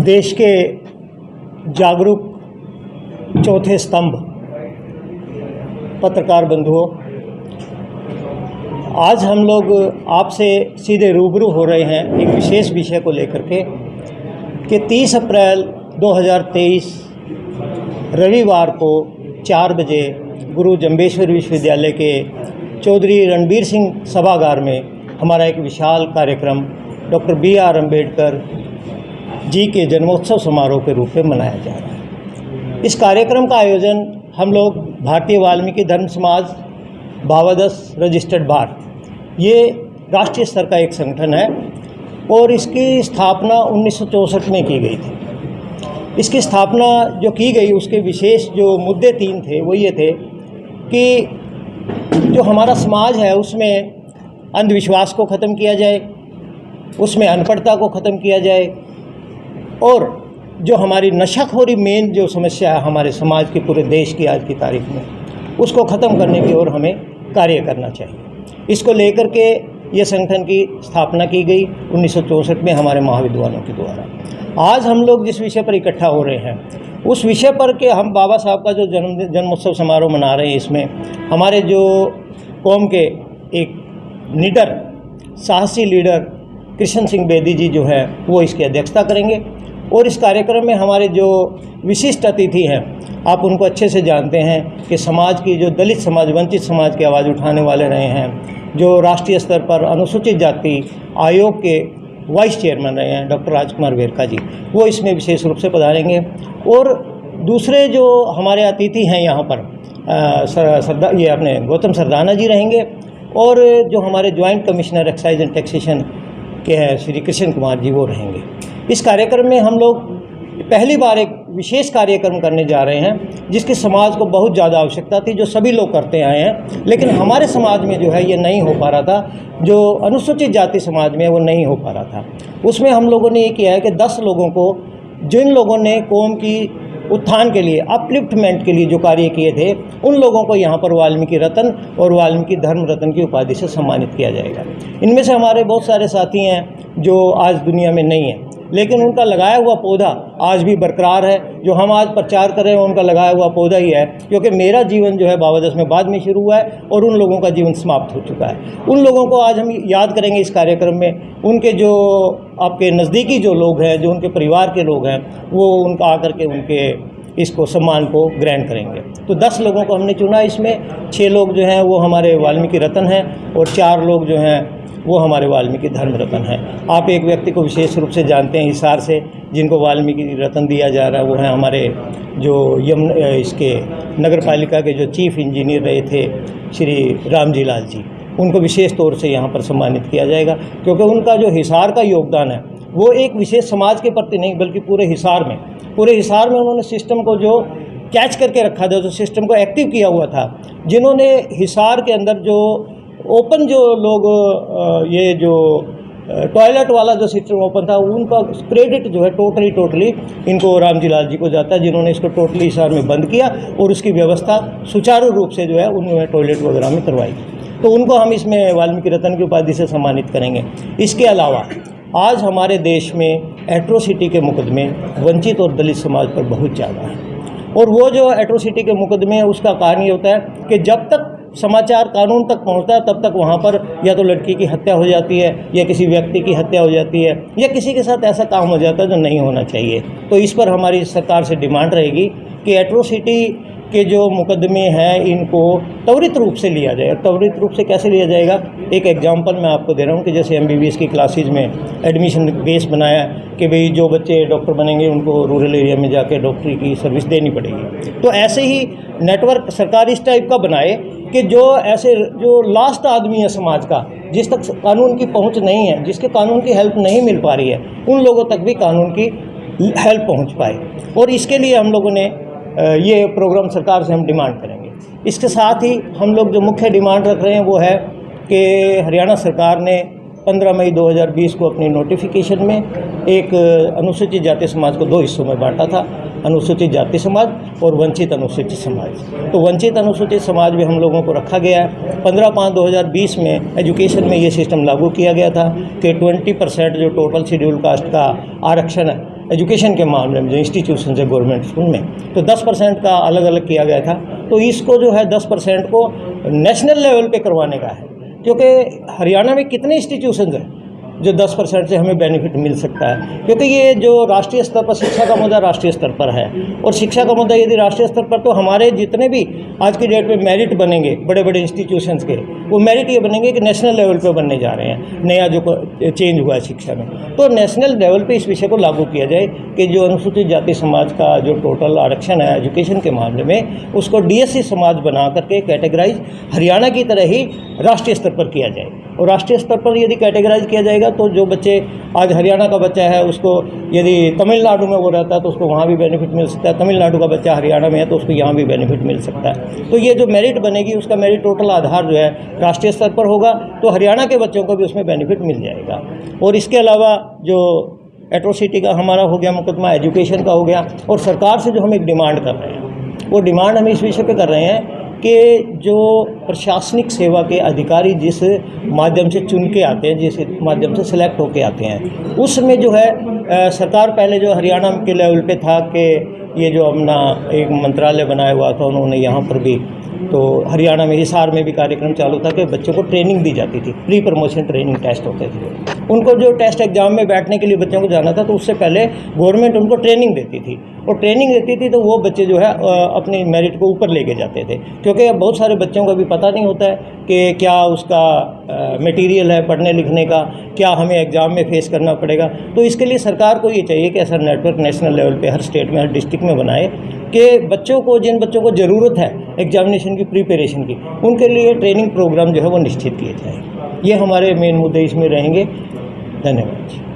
देश के जागरूक चौथे स्तंभ पत्रकार बंधुओं, आज हम लोग आपसे सीधे रूबरू हो रहे हैं एक विशेष विषय को लेकर के कि 30 अप्रैल 2023 रविवार को 4 बजे गुरु जम्बेश्वर विश्वविद्यालय के चौधरी रणबीर सिंह सभागार में हमारा एक विशाल कार्यक्रम डॉक्टर B.R. अम्बेडकर जी के जन्मोत्सव समारोह के रूप में मनाया जा रहा है। इस कार्यक्रम का आयोजन हम लोग भारतीय वाल्मीकि धर्म समाज भावादस रजिस्टर्ड बार, ये राष्ट्रीय स्तर का एक संगठन है और इसकी स्थापना 1964 में की गई थी। इसकी स्थापना जो की गई उसके विशेष जो मुद्दे 3 थे वो ये थे कि जो हमारा समाज है उसमें अंधविश्वास को ख़त्म किया जाए, उसमें अनपढ़ता को ख़त्म किया जाए और जो हमारी नशाखोरी मेन जो समस्या है हमारे समाज की, पूरे देश की आज की तारीख में, उसको ख़त्म करने की ओर हमें कार्य करना चाहिए। इसको लेकर के ये संगठन की स्थापना की गई 1964 में हमारे महाविद्वानों के द्वारा। आज हम लोग जिस विषय पर इकट्ठा हो रहे हैं उस विषय पर कि हम बाबा साहब का जो जन्मोत्सव समारोह मना रहे हैं, इसमें हमारे जो कौम के एक निडर साहसी लीडर कृष्ण सिंह बेदी जी जो है वो इसकी अध्यक्षता करेंगे और इस कार्यक्रम में हमारे जो विशिष्ट अतिथि हैं आप उनको अच्छे से जानते हैं कि समाज की जो दलित समाज, वंचित समाज की आवाज़ उठाने वाले रहे हैं, जो राष्ट्रीय स्तर पर अनुसूचित जाति आयोग के वाइस चेयरमैन रहे हैं डॉक्टर राजकुमार वेरका जी, वो इसमें विशेष रूप से पधारेंगे। और दूसरे जो हमारे अतिथि हैं यहाँ पर ये अपने गौतम सरदाना जी रहेंगे और जो हमारे joint commissioner excise and taxation के हैं श्री कृष्ण कुमार जी वो रहेंगे। इस कार्यक्रम में हम लोग पहली बार एक विशेष कार्यक्रम करने जा रहे हैं जिसकी समाज को बहुत ज़्यादा आवश्यकता थी, जो सभी लोग करते आए हैं, लेकिन हमारे समाज में जो है ये नहीं हो पा रहा था, जो अनुसूचित जाति समाज में वो नहीं हो पा रहा था। उसमें हम लोगों ने ये किया है कि 10 लोगों को, जिन लोगों ने कौम की उत्थान के लिए, अपलिफ्टमेंट के लिए जो कार्य किए थे, उन लोगों को यहाँ पर वाल्मीकि रत्न और वाल्मीकि धर्म रत्न की उपाधि से सम्मानित किया जाएगा। इनमें से हमारे बहुत सारे साथी हैं जो आज दुनिया में नहीं हैं, लेकिन उनका लगाया हुआ पौधा आज भी बरकरार है। जो हम आज प्रचार कर रहे हैं उनका लगाया हुआ पौधा ही है, क्योंकि मेरा जीवन जो है भावादस में बाद में शुरू हुआ है और उन लोगों का जीवन समाप्त हो चुका है। उन लोगों को आज हम याद करेंगे इस कार्यक्रम में। उनके जो आपके नज़दीकी जो लोग हैं, जो उनके परिवार के लोग हैं, वो उनका आकर के उनके इसको सम्मान को ग्रहण करेंगे। तो 10 लोगों को हमने चुना। इसमें 6 लोग जो हैं वो हमारे वाल्मीकि रत्न हैं और 4 लोग जो हैं वो हमारे वाल्मीकि धर्म रत्न हैं। आप एक व्यक्ति को विशेष रूप से जानते हैं हिसार से, जिनको वाल्मीकि रत्न दिया जा रहा है, वो है हमारे जो इसके नगर पालिका के जो चीफ इंजीनियर रहे थे श्री रामजी लाल जी। उनको विशेष तौर से यहाँ पर सम्मानित किया जाएगा, क्योंकि उनका जो हिसार का योगदान है वो एक विशेष समाज के प्रति नहीं बल्कि पूरे हिसार में उन्होंने सिस्टम को जो कैच करके रखा था, जो सिस्टम को एक्टिव किया हुआ था, जिन्होंने हिसार के अंदर जो ओपन जो लोग ये जो टॉयलेट वाला जो सिस्टम ओपन था, उनका क्रेडिट जो है टोटली इनको रामजी लाल जी को जाता है, जिन्होंने इसको टोटली हिसार में बंद किया और उसकी व्यवस्था सुचारू रूप से जो है उन्होंने टॉयलेट वगैरह में करवाई। तो उनको हम इसमें वाल्मीकि रत्न की उपाधि से सम्मानित करेंगे। इसके अलावा आज हमारे देश में एट्रोसिटी के मुकदमे वंचित और दलित समाज पर बहुत ज़्यादा है और वो जो एट्रोसिटी के मुकदमे है उसका कारण ये होता है कि जब तक समाचार कानून तक पहुंचता है तब तक वहाँ पर या तो लड़की की हत्या हो जाती है या किसी व्यक्ति की हत्या हो जाती है या किसी के साथ ऐसा काम हो जाता है जो नहीं होना चाहिए। तो इस पर हमारी सरकार से डिमांड रहेगी कि एट्रोसिटी के जो मुकदमे हैं इनको त्वरित रूप से लिया जाए। त्वरित रूप से कैसे लिया जाएगा? एक एग्जांपल मैं आपको दे रहा हूँ कि जैसे MBBS की क्लासेज में एडमिशन बेस बनाया कि भाई जो बच्चे डॉक्टर बनेंगे उनको रूरल एरिया में जाके डॉक्टरी की सर्विस देनी पड़ेगी। तो ऐसे ही नेटवर्क सरकार इस टाइप का बनाए कि जो ऐसे जो लास्ट आदमी है समाज का, जिस तक कानून की पहुँच नहीं है, जिसके कानून की हेल्प नहीं मिल पा रही है, उन लोगों तक भी कानून की हेल्प पहुँच पाए। और इसके लिए हम लोगों ने ये प्रोग्राम सरकार से हम डिमांड करेंगे। इसके साथ ही हम लोग जो मुख्य डिमांड रख रहे हैं वो है कि हरियाणा सरकार ने 15 मई 2020 को अपनी नोटिफिकेशन में एक अनुसूचित जाति समाज को 2 हिस्सों में बांटा था। अनुसूचित जाति समाज और वंचित अनुसूचित समाज। तो वंचित अनुसूचित समाज में हम लोगों को रखा गया है। 15/5/2020 में एजुकेशन में ये सिस्टम लागू किया गया था कि 20% जो टोटल शेड्यूल कास्ट का आरक्षण है एजुकेशन के मामले में जो इंस्टीट्यूशन है गवर्नमेंट स्कूल में, तो 10% का अलग अलग किया गया था। तो इसको जो है 10% को नेशनल लेवल पे करवाने का है, क्योंकि हरियाणा में कितने इंस्टीट्यूशन हैं जो 10% से हमें बेनिफिट मिल सकता है, क्योंकि ये जो राष्ट्रीय स्तर पर शिक्षा का मुद्दा राष्ट्रीय स्तर पर है, और शिक्षा का मुद्दा यदि राष्ट्रीय स्तर पर, तो हमारे जितने भी आज की डेट में मेरिट बनेंगे बड़े बड़े इंस्टीट्यूशंस के, वो मेरिट ये बनेंगे कि नेशनल लेवल पे बनने जा रहे हैं। नया जो चेंज हुआ है शिक्षा में, तो नेशनल लेवल पे इस विषय को लागू किया जाए कि जो अनुसूचित जाति समाज का जो टोटल आरक्षण है एजुकेशन के मामले में, उसको डीएससी समाज बना करके कैटेगराइज हरियाणा की तरह ही राष्ट्रीय स्तर पर किया जाए। और राष्ट्रीय स्तर पर यदि कैटेगराइज किया जाएगा तो जो बच्चे आज हरियाणा का बच्चा है उसको यदि तमिलनाडु में वो रहता है तो उसको वहाँ भी बेनिफिट मिल सकता है, तमिलनाडु का बच्चा हरियाणा में है तो उसको यहाँ भी बेनिफिट मिल सकता है। तो ये जो मेरिट बनेगी उसका मेरिट टोटल आधार जो है राष्ट्रीय स्तर पर होगा, तो हरियाणा के बच्चों को भी उसमें बेनिफिट मिल जाएगा। और इसके अलावा जो एट्रोसिटी का हमारा हो गया मुकदमा, एजुकेशन का हो गया, और सरकार से जो हम एक डिमांड कर रहे हैं वो डिमांड हम इस विषय पे कर रहे हैं कि जो प्रशासनिक सेवा के अधिकारी जिस माध्यम से चुन के आते हैं, जिस माध्यम से सिलेक्ट होके आते हैं, उसमें जो है सरकार पहले जो हरियाणा के लेवल पे था कि ये जो अपना एक मंत्रालय बनाया हुआ था उन्होंने यहाँ पर भी, तो हरियाणा में हिसार में भी कार्यक्रम चालू था कि बच्चों को ट्रेनिंग दी जाती थी, प्री प्रमोशन ट्रेनिंग टेस्ट होते थे। उनको जो टेस्ट एग्जाम में बैठने के लिए बच्चों को जाना था तो उससे पहले गवर्नमेंट उनको ट्रेनिंग देती थी, और ट्रेनिंग देती थी तो वो बच्चे जो है अपनी मेरिट को ऊपर लेके जाते थे, क्योंकि बहुत सारे बच्चों को भी पता नहीं होता है कि क्या उसका मटेरियल है पढ़ने लिखने का, क्या हमें एग्ज़ाम में फेस करना पड़ेगा। तो इसके लिए सरकार को ये चाहिए कि ऐसा नेटवर्क नेशनल लेवल पे हर स्टेट में, हर डिस्ट्रिक्ट में बनाए कि बच्चों को, जिन बच्चों को ज़रूरत है एग्जामिनेशन की प्रिपरेशन की, उनके लिए ट्रेनिंग प्रोग्राम जो है वो निश्चित किए जाए। ये हमारे मेन मुद्दे इसमें रहेंगे। धन्यवाद।